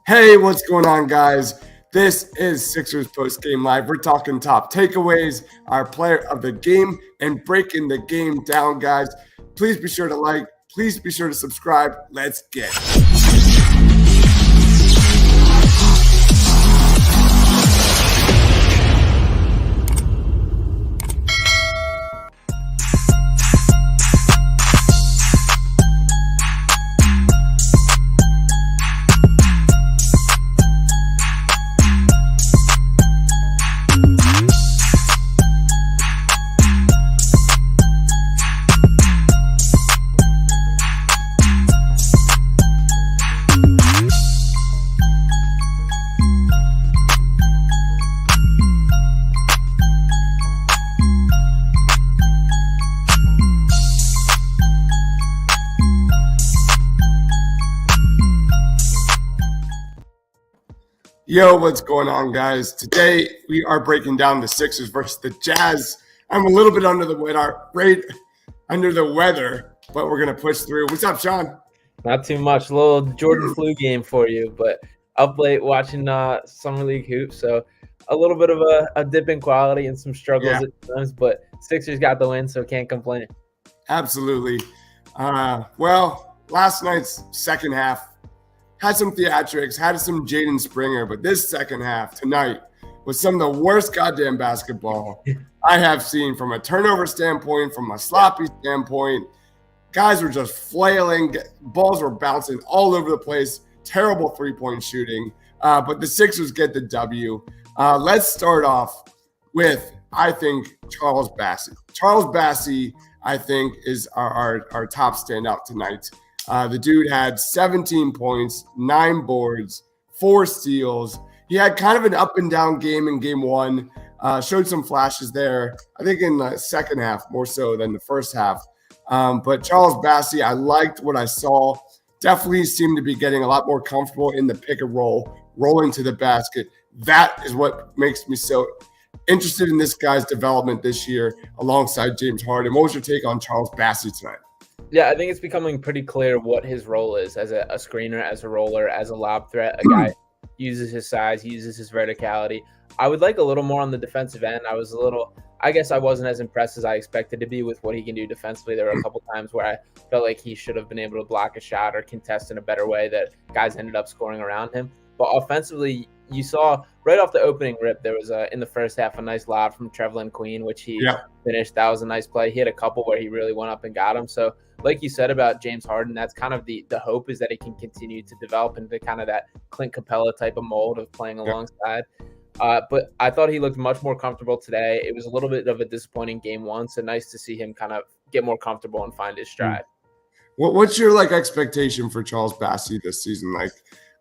Hey, what's going on, guys? This is Sixers Post Game Live. We're talking top takeaways, our player of the game, and breaking the game down, guys. Please be sure to like. Please be sure to subscribe. Let's get it. Yo, what's going on, guys? Today we are breaking down the Sixers versus the Jazz. I'm a little bit under the weather, but we're gonna push through. What's up, Sean? Not too much. A little Jordan flu game for you, but up late watching summer league hoops, so a little bit of a dip in quality and some struggles at times. But Sixers got the win, so can't complain. Absolutely. Well, last night's second half had some theatrics, had some Jaden Springer, but this second half tonight was some of the worst goddamn basketball I have seen from a turnover standpoint, from a sloppy standpoint. Guys were just flailing. Balls were bouncing all over the place. Terrible three-point shooting. But the Sixers get the W. Let's start off with, I think, Charles Bassey. Charles Bassey, I think, is our top standout tonight. The dude had 17 points, 9 boards, 4 steals. He had kind of an up and down game in game one. Showed some flashes there, I think in the second half more so than the first half. But Charles Bassey, I liked what I saw. Definitely seemed to be getting a lot more comfortable in the pick and roll, rolling to the basket. That is what makes me so interested in this guy's development this year alongside James Harden. What was your take on Charles Bassey tonight? Yeah, I think it's becoming pretty clear what his role is as a screener, as a roller, as a lob threat. A guy uses his size, uses his verticality. I would like a little more on the defensive end. I guess I wasn't as impressed as I expected to be with what he can do defensively. There were a couple times where I felt like he should have been able to block a shot or contest in a better way that guys ended up scoring around him. But offensively, you saw right off the opening rip, there was in the first half a nice lob from Trevlin Queen, which he finished. That was a nice play. He had a couple where he really went up and got him. So like you said about James Harden, that's kind of the hope, is that he can continue to develop into kind of that Clint Capella type of mold of playing alongside. But I thought he looked much more comfortable today. It was a little bit of a disappointing game one, so nice to see him kind of get more comfortable and find his stride. What's your expectation for Charles Bassey this season?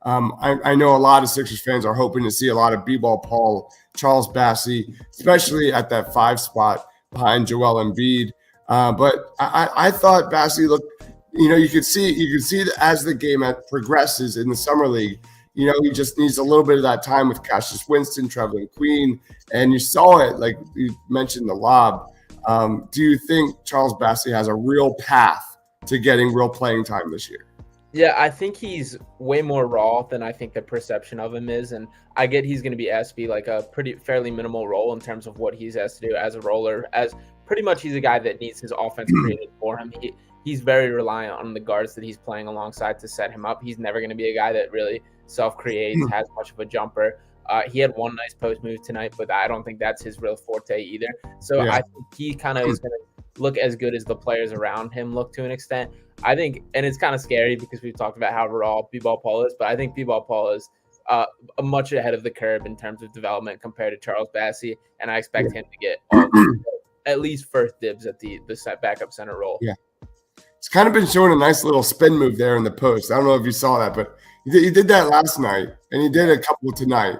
I know a lot of Sixers fans are hoping to see a lot of B-ball Paul, Charles Bassey, especially at that 5 spot behind Joel Embiid. But I thought Bassey looked, you could see that as the game progresses in the summer league, he just needs a little bit of that time with Cassius Winston, Trevlin Queen, and you saw it, like you mentioned, the lob. Do you think Charles Bassey has a real path to getting real playing time this year? Yeah, I think he's way more raw than I think the perception of him is. And I get he's going to be asked to be like a fairly minimal role in terms of what he's asked to do as a roller, as pretty much he's a guy that needs his offense created for him. He's very reliant on the guards that he's playing alongside to set him up. He's never going to be a guy that really self-creates, has much of a jumper. He had one nice post move tonight, but I don't think that's his real forte either. So I think he kind of is going to look as good as the players around him look to an extent. I think, and it's kind of scary because we've talked about how raw B-ball Paul is, but I think B-ball Paul is much ahead of the curve in terms of development compared to Charles Bassey, and I expect him to get at least first dibs at the backup center role. Yeah, it's kind of been showing a nice little spin move there in the post. I don't know if you saw that, but he did that last night, and he did a couple tonight.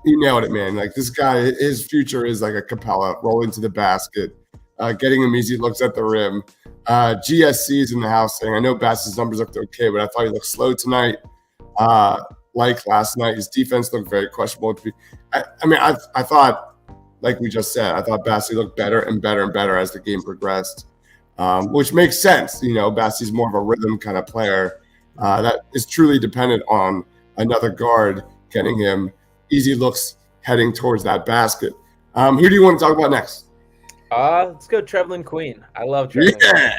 He nailed it, man. Like, this guy, his future is like a Capella, rolling to the basket, getting him easy looks at the rim. GSC is in the house saying, I know Bass's numbers looked okay, but I thought he looked slow tonight. Like last night, his defense looked very questionable. I thought, like we just said, I thought Bassey looked better and better and better as the game progressed, which makes sense. You know, Bassey's more of a rhythm kind of player. that is truly dependent on another guard getting him easy looks heading towards that basket. Who do you want to talk about next? Let's go Trevlin Queen. I love Trevlin Queen.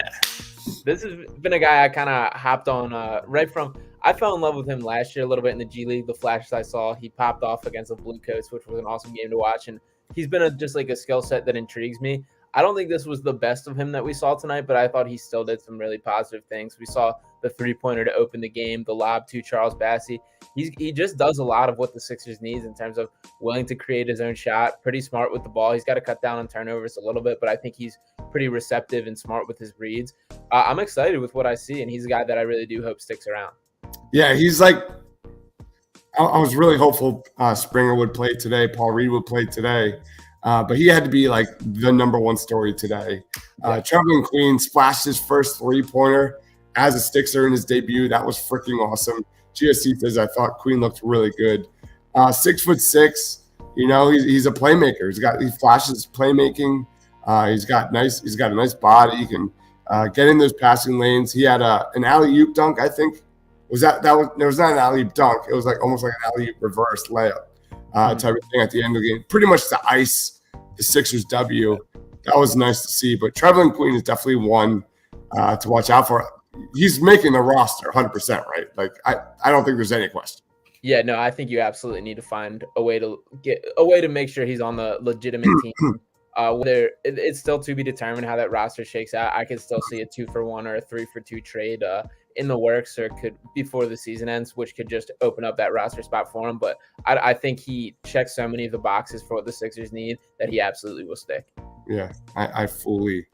This has been a guy I kind of hopped on right from. I fell in love with him last year a little bit in the G League. The flashes I saw, he popped off against the Blue Coats, which was an awesome game to watch. And he's been just like a skill set that intrigues me. I don't think this was the best of him that we saw tonight, but I thought he still did some really positive things. We saw the three-pointer to open the game, the lob to Charles Bassey. He just does a lot of what the Sixers needs in terms of willing to create his own shot, pretty smart with the ball. He's got to cut down on turnovers a little bit, but I think he's pretty receptive and smart with his reads. I'm excited with what I see, and he's a guy that I really do hope sticks around. Yeah, he's like – I was really hopeful Springer would play today, Paul Reed would play today. But he had to be like the number one story today. Trevlin Queen splashed his first three-pointer as a Sixer in his debut. That was freaking awesome. GSC says I thought Queen looked really good. 6'6", he's a playmaker. He flashes playmaking. He's got a nice body. He can get in those passing lanes. He had an alley-oop dunk, I think. There was not an alley-oop dunk. It was like almost like an alley-oop reverse layup. Type of thing at the end of the game, pretty much to ice the Sixers W. That was nice to see. But Trevlin Queen is definitely one to watch out for. He's making the roster 100%, right? Like I don't think there's any question. Yeah, no, I think you absolutely need to find a way to make sure he's on the legitimate team. Whether it's still to be determined how that roster shakes out. I could still see a 2-for-1 or a 3-for-2 trade in the works, or could before the season ends, which could just open up that roster spot for him. But I think he checks so many of the boxes for what the Sixers need that he absolutely will stick. Yeah, I fully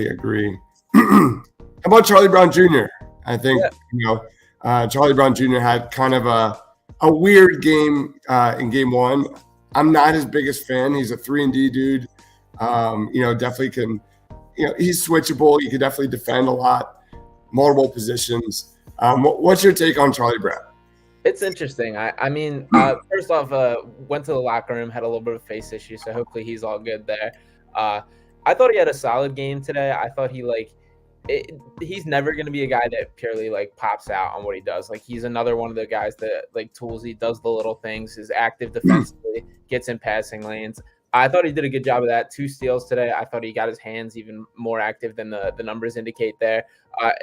agree. How about Charlie Brown Jr.? I think Charlie Brown Jr. had kind of a weird game in game one. I'm not his biggest fan. He's a 3-and-D dude. Definitely can. He's switchable. He can definitely defend a lot. Multiple positions. What's your take on Charlie Brown? It's interesting. I mean, first off, went to the locker room, had a little bit of face issue, so hopefully he's all good there. I thought he had a solid game today. I thought he's never going to be a guy that purely pops out on what he does. He's another one of the guys that tools. He does the little things, is active defensively, gets in passing lanes. I thought he did a good job of that. 2 steals today. I thought he got his hands even more active than the numbers indicate there.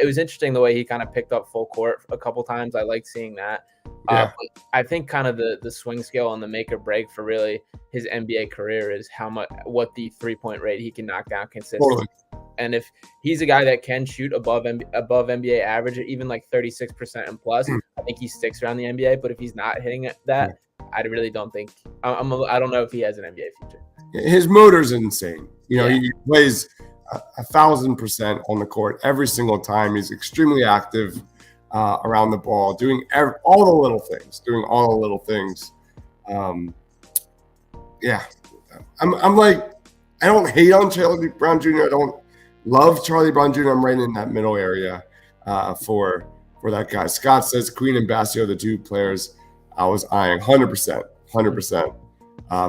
It was interesting the way he kind of picked up full court a couple times. I liked seeing that. But I think kind of the swing skill and the make or break for really his NBA career is what the 3-point rate he can knock down consistently. Totally. And if he's a guy that can shoot above NBA average, even 36% and plus, I think he sticks around the NBA. But if he's not hitting that, I really don't think I don't know if he has an NBA future. His motor's insane. He plays 1,000% on the court every single time. He's extremely active around the ball, doing all the little things. I'm like, I don't hate on Charlie Brown Jr. I don't love Charlie Brown Jr. I'm right in that middle area for that guy. Scott says Queen and Bassey are the 2 players I was eyeing. 100%.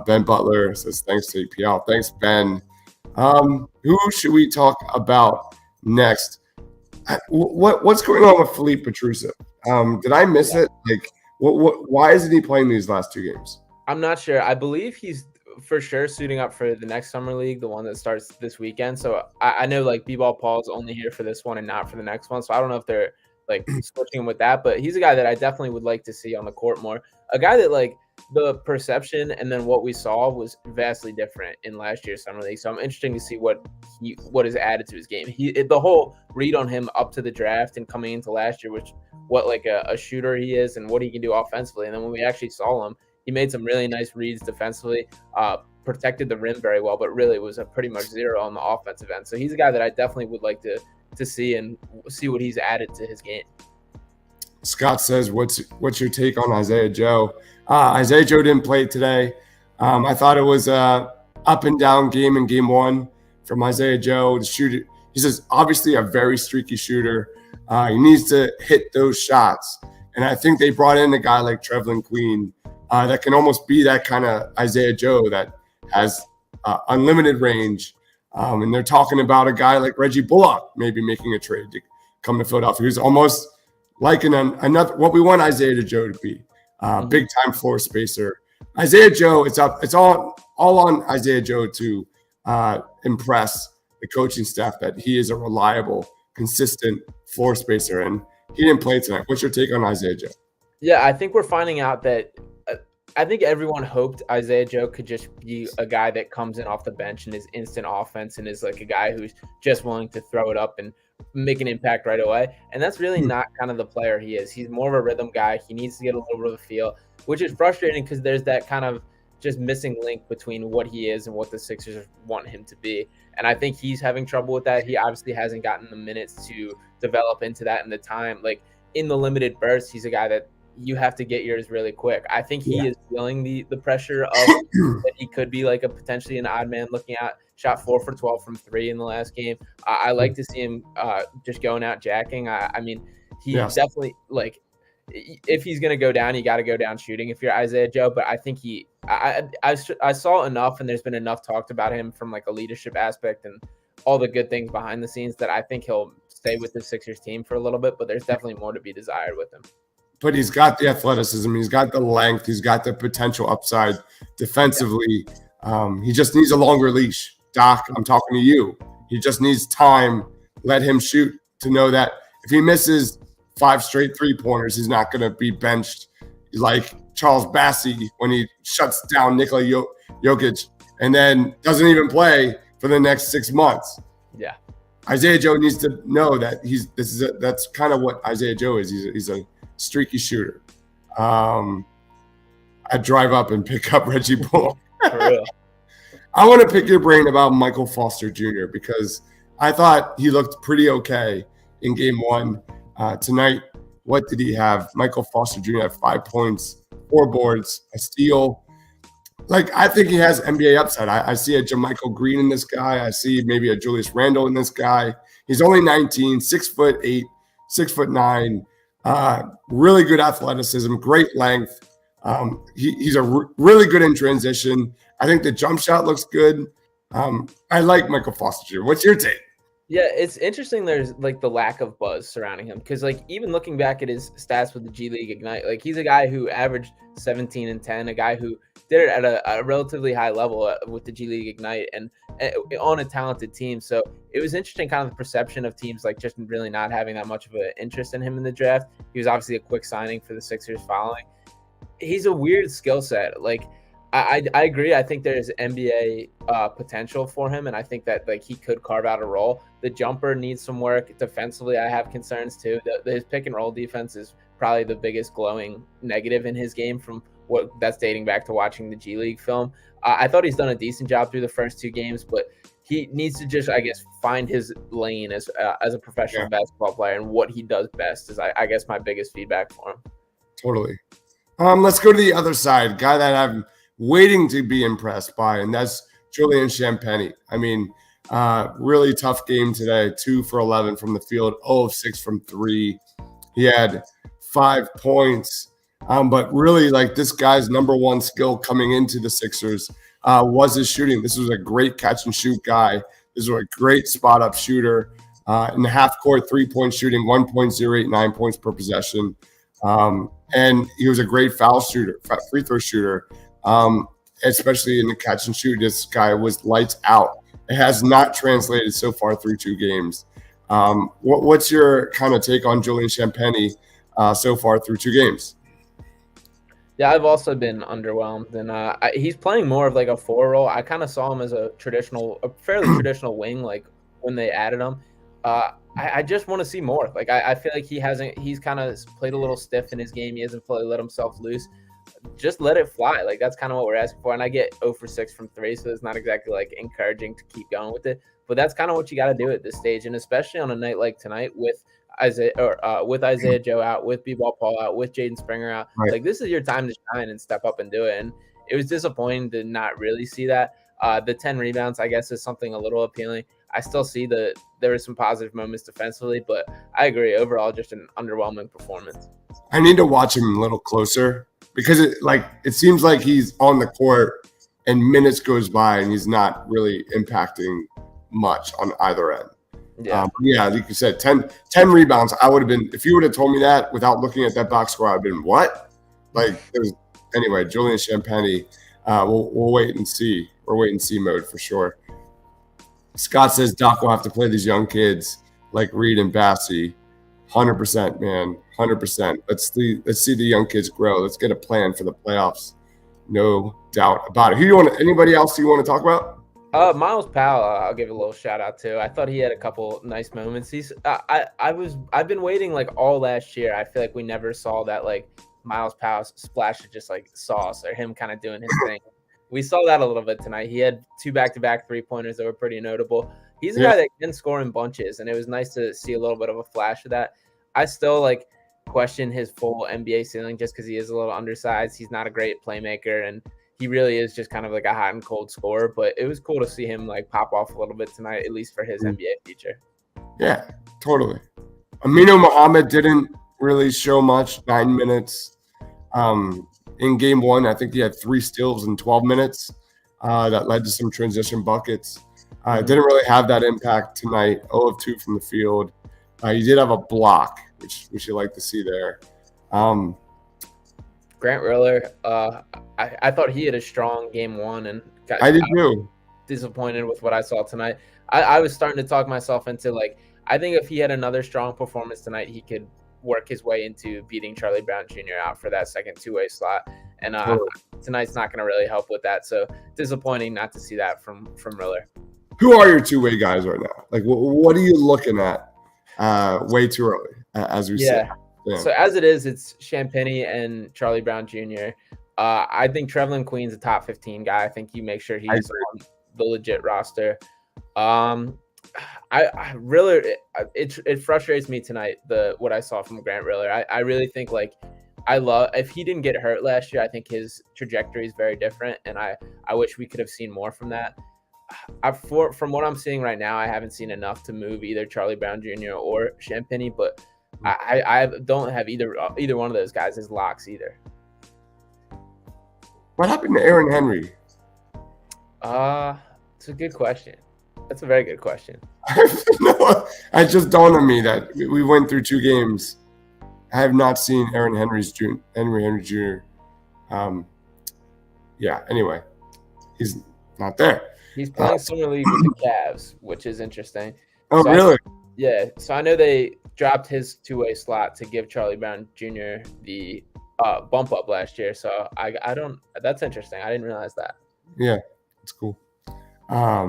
Ben Butler says thanks to APL. Thanks, Ben. Who should we talk about next? What's going on with Philippe Petrusev? Did I miss it? Why isn't he playing these last 2 games? I'm not sure. I believe he's for sure suiting up for the next summer league, the one that starts this weekend. So I know B-Ball Paul's only here for this one and not for the next one. So I don't know if they're switching him with that, but he's a guy that I definitely would like to see on the court more. A guy that the perception and then what we saw was vastly different in last year's summer league. So I'm interested to see what is added to his game. The whole read on him up to the draft and coming into last year, what a shooter he is and what he can do offensively. And then when we actually saw him, he made some really nice reads defensively, protected the rim very well, but really was a pretty much zero on the offensive end. So he's a guy that I definitely would like to see and see what he's added to his game. Scott says, what's your take on Isaiah Joe? Isaiah Joe didn't play today. I thought it was a up and down game in game one from Isaiah Joe. The shooter, he says, obviously a very streaky shooter. He needs to hit those shots. And I think they brought in a guy like Trevlin Queen that can almost be that kind of Isaiah Joe that has unlimited range. And they're talking about a guy like Reggie Bullock maybe making a trade to come to Philadelphia, who's almost like another what we want Isaiah Joe to be, big time floor spacer. Isaiah Joe, it's all on Isaiah Joe to impress the coaching staff that he is a reliable, consistent floor spacer, and he didn't play tonight. What's your take on Isaiah Joe? Yeah, I think we're finding out that I think everyone hoped Isaiah Joe could just be a guy that comes in off the bench and is instant offense and is like a guy who's just willing to throw it up and make an impact right away. And that's really not kind of the player he is. He's more of a rhythm guy. He needs to get a little bit of a feel, which is frustrating because there's that kind of just missing link between what he is and what the Sixers want him to be. And I think he's having trouble with that. He obviously hasn't gotten the minutes to develop into that in the time. Like in the limited bursts, he's a guy that you have to get yours really quick. I think he is feeling the pressure of that he could be like a potentially an odd man looking out. Shot 4 for 12 from 3 in the last game. I like to see him just going out jacking. I mean, he definitely like if he's going to go down, you got to go down shooting if you're Isaiah Joe. But I think I saw enough, and there's been enough talked about him from like a leadership aspect and all the good things behind the scenes that I think he'll stay with the Sixers team for a little bit. But there's definitely more to be desired with him. But he's got the athleticism. He's got the length. He's got the potential upside defensively. He just needs a longer leash. Doc, I'm talking to you. He just needs time. Let him shoot to know that if he misses 5 straight three-pointers, he's not going to be benched like Charles Bassey when he shuts down Nikola Jokic and then doesn't even play for the next 6 months. Yeah. Isaiah Joe needs to know that that's kind of what Isaiah Joe is. He's a streaky shooter. I'd drive up and pick up Reggie Bull. For real. I want to pick your brain about Michael Foster Jr. because I thought he looked pretty okay in game 1. Tonight, what did he have? Michael Foster Jr. had 5 points, 4 boards, a steal. Like, I think he has NBA upside. I see a JaMychal Green in this guy. I see maybe a Julius Randle in this guy. He's only 19, 6'8", 6'9". Really good athleticism, great length. He's really good in transition. I think the jump shot looks good. I like Michael Foster Jr. What's your take? Yeah, it's interesting. There's like the lack of buzz surrounding him because, like, even looking back at his stats with the G League Ignite, like he's a guy who averaged 17 and 10, a guy who did it at a relatively high level with the G League Ignite and on a talented team. So it was interesting, kind of the perception of teams like just really not having that much of an interest in him in the draft. He was obviously a quick signing for the Sixers following. He's a weird skill set. Like, I agree. I think there's NBA potential for him, and I think that like he could carve out a role. The jumper needs some work defensively. I have concerns too. His pick and roll defense is probably the biggest glowing negative in his game from what that's dating back to watching the G League film. I thought he's done a decent job through the first 2 games, but he needs to just, I guess, find his lane as a professional basketball player, and what he does best is, I guess, my biggest feedback for him. Totally. Let's go to the other side, guy that I'm waiting to be impressed by, and that's Julian Champagnie. I mean, really tough game today. 2 for 11 from the field, 0 of 6 from 3. He had 5 points. But really, like, this guy's number one skill coming into the Sixers was his shooting. This was a great catch and shoot guy. This was a great spot up shooter. In the half court, 3-point shooting, 1.089 points per possession. And he was a great foul shooter, free throw shooter, especially in the catch and shoot. This guy was lights out. It has not translated so far through 2 games. What's your kind of take on Julian Champagnie so far through 2 games? Yeah, I've also been underwhelmed, and he's playing more of like a 4 role. I kind of saw him as a fairly traditional wing, like when they added him. I just want to see more. Like I feel like he's kind of played a little stiff in his game. He hasn't fully let himself loose. Just let it fly. Like that's kind of what we're asking for. And I get 0 for 6 from 3, so it's not exactly like encouraging to keep going with it. But that's kind of what you got to do at this stage, and especially on a night like tonight with Isaiah Joe out, with B-Ball Paul out, with Jaden Springer out. Right. Like, this is your time to shine and step up and do it. And it was disappointing to not really see that. The 10 rebounds, I guess, is something a little appealing. I still see that there were some positive moments defensively, but I agree. Overall, just an underwhelming performance. I need to watch him a little closer because it seems like he's on the court and minutes goes by and he's not really impacting much on either end. Yeah, like you said, 10 rebounds. I would have been, if you would have told me that without looking at that box score, I'd been what? Anyway, Julian Champagnie. We'll wait and see. We're wait and see mode for sure. Scott says Doc will have to play these young kids like Reed and Bassey. 100%, man. 100%. Let's see the young kids grow. Let's get a plan for the playoffs. No doubt about it. Anybody else you want to talk about? Miles Powell, I'll give a little shout out to. I thought he had a couple nice moments. I've been waiting like all last year. I feel like we never saw that like Miles Powell splash of just like sauce or him kind of doing his thing. We saw that a little bit tonight. He had 2 back-to-back 3-pointers that were pretty notable. He's a guy that can score in bunches, and it was nice to see a little bit of a flash of that. I still like question his full NBA ceiling just because he is a little undersized. He's not a great playmaker, and he really is just kind of like a hot and cold scorer. But it was cool to see him like pop off a little bit tonight, at least for his NBA future. Yeah, totally. Aminu Muhammad didn't really show much. 9 minutes. In game 1, I think he had 3 steals in 12 minutes that led to some transition buckets. Didn't really have that impact tonight. 0 of 2 from the field. He did have a block, which you like to see there. Grant Riller, I thought he had a strong game 1, and I did too. Disappointed with what I saw tonight. I was starting to talk myself into like, I think if he had another strong performance tonight, he could work his way into beating Charlie Brown Jr. out for that second 2-way slot. And tonight's not going to really help with that. So disappointing not to see that from Riller. Who are your 2-way guys right now? Like, what are you looking at way too early, as we say? Yeah. So as it is, it's Champagnie and Charlie Brown Jr. I think Trevlin Queen's a top 15 guy. I think you make sure he's on the legit roster. I really it frustrates me tonight what I saw from Grant Riller. I really think like if he didn't get hurt last year, I think his trajectory is very different, and I wish we could have seen more from that. From what I'm seeing right now, I haven't seen enough to move either Charlie Brown Jr. or Champagnie, but I don't have either one of those guys as locks either. What happened to Aaron Henry? It's a good question. That's a very good question. No, it just dawned on me that we went through 2 games. I have not seen Aaron Henry Jr. Anyway, he's not there. He's playing summer league with the Cavs, which is interesting. Oh, so really? So I know they dropped his 2-way slot to give Charlie Brown Jr. the bump up last year. So I don't. That's interesting. I didn't realize that. Yeah, it's cool.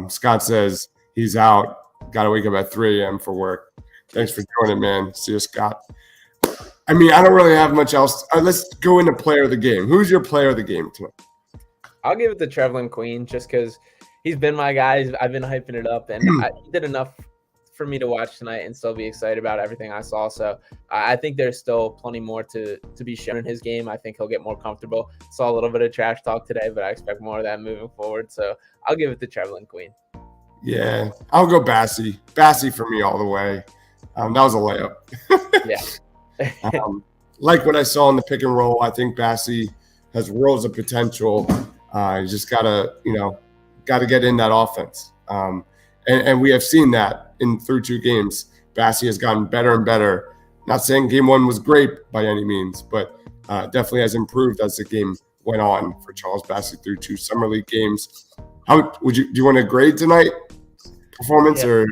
Scott says he's out. Got to wake up at 3 a.m. for work. Thanks for joining, man. See you, Scott. I mean, I don't really have much else. Let's go into player of the game. Who's your player of the game tonight? I'll give it to Trevlin Queen just because he's been my guy. I've been hyping it up, and he did enough for me to watch tonight and still be excited about everything I saw. So I think there's still plenty more to be shown in his game. I think he'll get more comfortable. Saw a little bit of trash talk today, but I expect more of that moving forward. So I'll give it to Trevlin Queen. Yeah, I'll go Bassey. Bassey for me all the way. That was a layup. Yeah. Like what I saw in the pick and roll, I think Bassey has worlds of potential. You just gotta get in that offense. And we have seen that through 2 games. Bassey has gotten better and better. Not saying game 1 was great by any means, but definitely has improved as the game went on for Charles Bassey through 2 summer league games. How do you want to grade tonight performance or?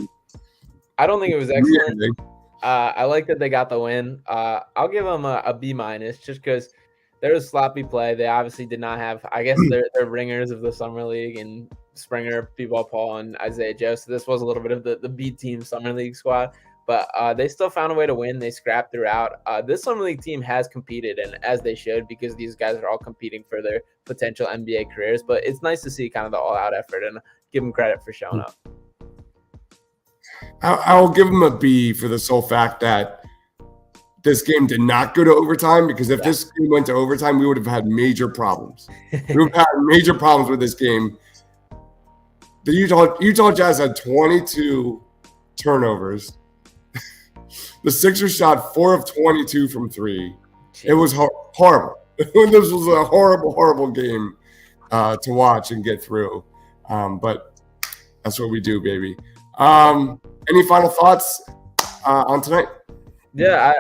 I don't think it was excellent. I like that they got the win. I'll give them a B- just because there was sloppy play. They obviously did not have, I guess, they're ringers of the summer league and Springer, B-Ball Paul, and Isaiah Joe. So this was a little bit of the B team summer league squad, but they still found a way to win. They scrapped throughout. This summer league team has competed, and as they should, because these guys are all competing for their potential NBA careers. But it's nice to see kind of the all-out effort and give them credit for showing up. I'll give them a B for the sole fact that this game did not go to overtime, because if this game went to overtime, we would have had major problems. We would have had major problems with this game. The Utah Jazz had 22 turnovers. The Sixers shot 4 of 22 from 3. It was horrible. This was a horrible, horrible game to watch and get through. But that's what we do, baby. any final thoughts on tonight? Yeah,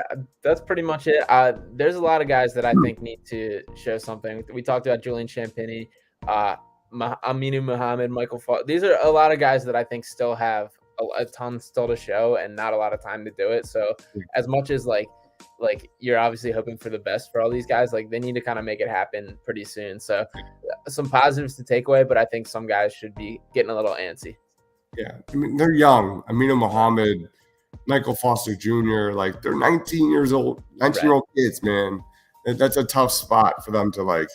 that's pretty much it. There's a lot of guys that I think need to show something. We talked about Julian Champagnie, Aminu Muhammad, Michael Fall. These are a lot of guys that I think still have a ton still to show and not a lot of time to do it. So as much as like you're obviously hoping for the best for all these guys, like they need to kind of make it happen pretty soon. So some positives to take away, but I think some guys should be getting a little antsy. Yeah, I mean, they're young. Aminu Muhammad, Michael Foster Jr., like they're 19 years old, 19-year-old kids, man. That's a tough spot for them to like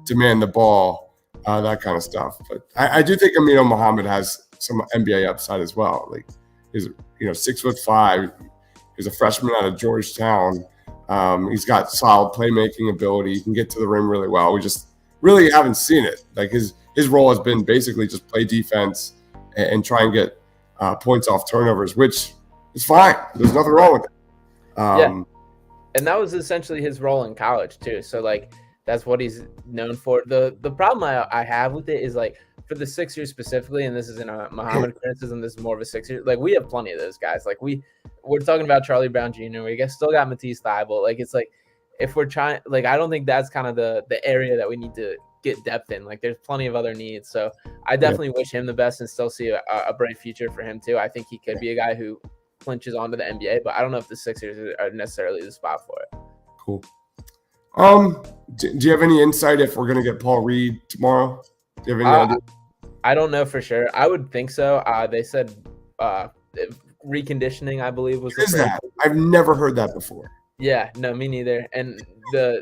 demand the ball, that kind of stuff. But I do think Aminu Muhammad has some NBA upside as well. Like he's 6'5". He's a freshman out of Georgetown. He's got solid playmaking ability. He can get to the rim really well. We just really haven't seen it. Like his role has been basically just play defense and try and get points off turnovers, which is fine. There's nothing wrong with it. Yeah. And that was essentially his role in college too. So like that's what he's known for. The problem I have with it is like for the Sixers specifically, and this isn't a Muhammad criticism, this is more of a Sixers. Like we have plenty of those guys. Like we're talking about Charlie Brown Jr. We still got Matisse Thybulle. Like it's like if we're trying, like I don't think that's kind of the area that we need to get depth in. Like there's plenty of other needs. So I definitely wish him the best and still see a bright future for him too. I think he could be a guy who clinches onto the NBA, but I don't know if the Sixers are necessarily the spot for it. Cool. Do you have any insight if we're gonna get Paul Reed tomorrow? Do you have any idea? I don't know for sure. I would think so. They said reconditioning, I believe, was the phrase. That? I've never heard that before. Yeah, no, me neither. And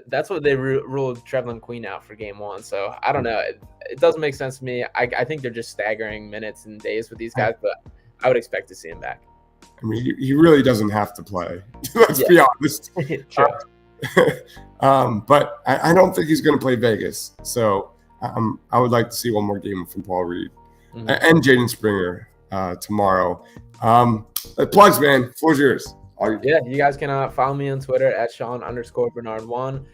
that's what they ruled Trevlin Queen out for game 1. So I don't know. It doesn't make sense to me. I think they're just staggering minutes and days with these guys, but I would expect to see him back. I mean, he really doesn't have to play. Let's be honest. Sure. But I don't think he's going to play Vegas. So I would like to see one more game from Paul Reed and Jaden Springer tomorrow. Plugs, man. Floor's yours. Yeah, you guys can follow me on Twitter at Sean_Bernard1.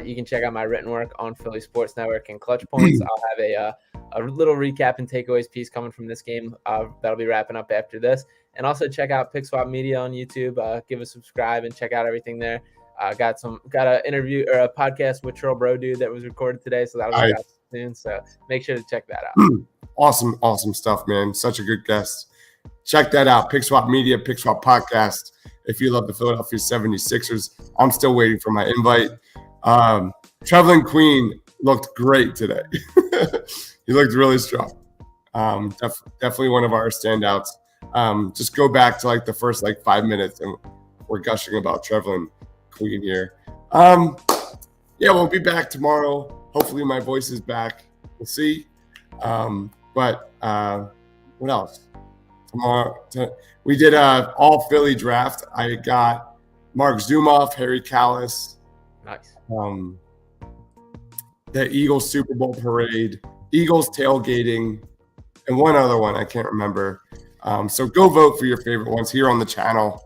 You can check out my written work on Philly Sports Network and Clutch Points. I'll have a little recap and takeaways piece coming from this game that'll be wrapping up after this. And also check out Pick Swap Media on YouTube. Give a subscribe and check out everything there. Got an interview or a podcast with Troll Bro Dude that was recorded today, so that'll be out soon. So make sure to check that out. Awesome stuff, man. Such a good guest. Check that out. Pick Swap Media, Pick Swap Podcast. If you love the Philadelphia 76ers, I'm still waiting for my invite. Trevlin Queen looked great today. He looked really strong. Definitely one of our standouts. Just go back to like the first 5 minutes and we're gushing about Trevlin Queen here. Yeah, we'll be back tomorrow. Hopefully my voice is back. We'll see. But what else? Tomorrow we did all Philly draft. I got Mark Zumoff, Harry Callis. Nice. The Eagles Super Bowl parade, Eagles tailgating, and one other one I can't remember. So go vote for your favorite ones here on the channel.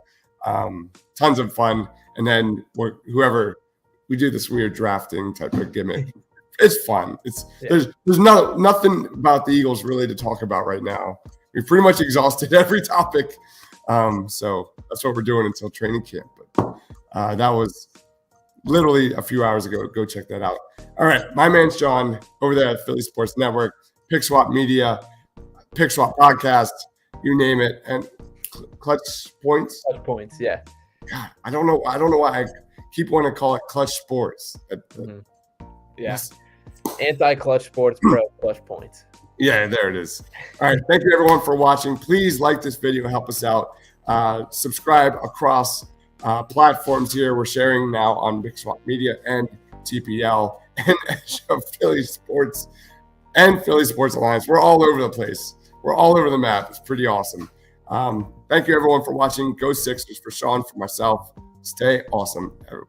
Tons of fun. And then whoever we do this weird drafting type of gimmick. It's fun. There's nothing about the Eagles really to talk about right now. We've pretty much exhausted every topic. So that's what we're doing until training camp. But that was literally a few hours ago. Go check that out. All right. My man's John over there at Philly Sports Network, Pick Swap Media, Pick Swap Podcast, you name it. And Clutch Points. Clutch Points, yeah. God, I don't know why I keep wanting to call it Clutch Sports. Yeah. Yes. Anti-Clutch Sports, pro Clutch Points. Yeah, there it is. All right. Thank you, everyone, for watching. Please like this video. Help us out. Subscribe across platforms here. We're sharing now on Pick Swap Media and TPL and Philly Sports and Philly Sports Alliance. We're all over the place. We're all over the map. It's pretty awesome. Thank you, everyone, for watching. Go Sixers. For Sean, for myself. Stay awesome, everyone.